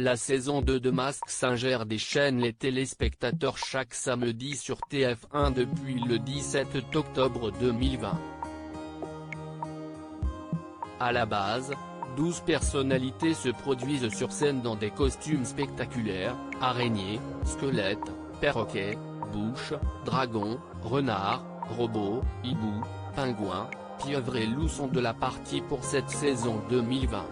La saison 2 de Mask Singer déchaîne les téléspectateurs chaque samedi sur TF1 depuis le 17 octobre 2020. À la base, 12 personnalités se produisent sur scène dans des costumes spectaculaires, araignées, squelettes, perroquets, bouches, dragons, renards, robots, hiboux, pingouins, pieuvres et loups sont de la partie pour cette saison 2020.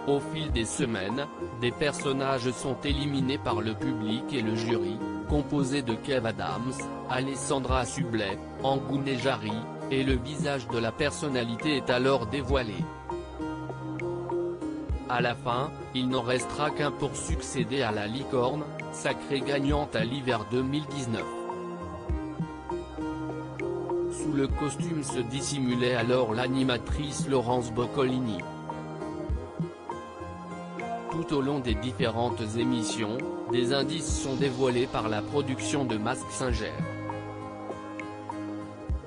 Au fil des semaines, des personnages sont éliminés par le public et le jury, composé de Kev Adams, Alessandra Sublet, Angoune Jarry, et le visage de la personnalité est alors dévoilé. À la fin, il n'en restera qu'un pour succéder à la licorne, sacrée gagnante à l'hiver 2019. Sous le costume se dissimulait alors l'animatrice Laurence Boccolini. Tout au long des différentes émissions, des indices sont dévoilés par la production de Mask Singer.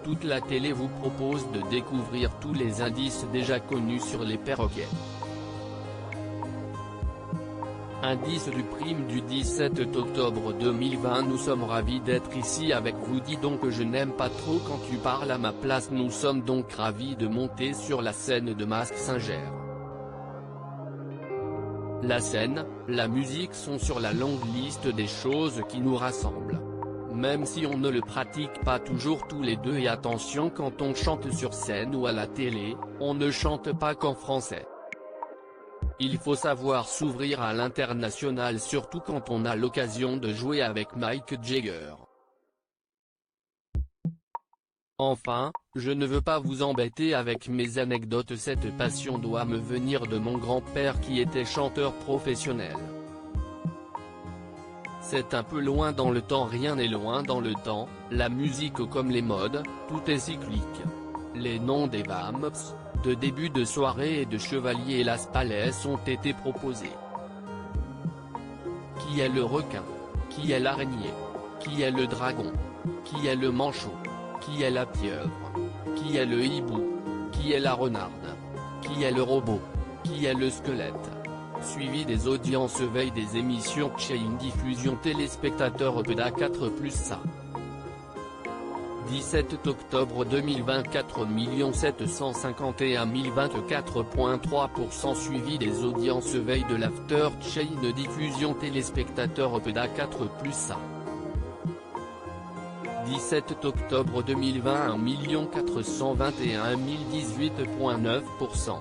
Toute la télé vous propose de découvrir tous les indices déjà connus sur les perroquets. Indice du prime du 17 octobre 2020. Nous sommes ravis d'être ici avec vous. Dis donc je n'aime pas trop quand tu parles à ma place. Nous sommes donc ravis de monter sur la scène de Mask Singer. La scène, la musique sont sur la longue liste des choses qui nous rassemblent. Même si on ne le pratique pas toujours tous les deux, et attention, quand on chante sur scène ou à la télé, on ne chante pas qu'en français. Il faut savoir s'ouvrir à l'international, surtout quand on a l'occasion de jouer avec Mick Jagger. Enfin, je ne veux pas vous embêter avec mes anecdotes, cette passion doit me venir de mon grand-père qui était chanteur professionnel. C'est un peu loin dans le temps, rien n'est loin dans le temps, la musique comme les modes, tout est cyclique. Les noms des vamps, de début de soirée et de chevalier et Las Palais ont été proposés. Qui est le requin? Qui est l'araignée? Qui est le dragon? Qui est le manchot? Qui est la pieuvre? Qui est le hibou? Qui est la renarde? Qui est le robot? Qui est le squelette? Suivi des audiences veille des émissions chez une diffusion téléspectateur PEDA 4+A. 17 octobre 2024, 751 024,3%. Suivi des audiences veille de l'After chez une diffusion téléspectateur PEDA 4+A. 17 octobre 2020, 1 421 018,9%.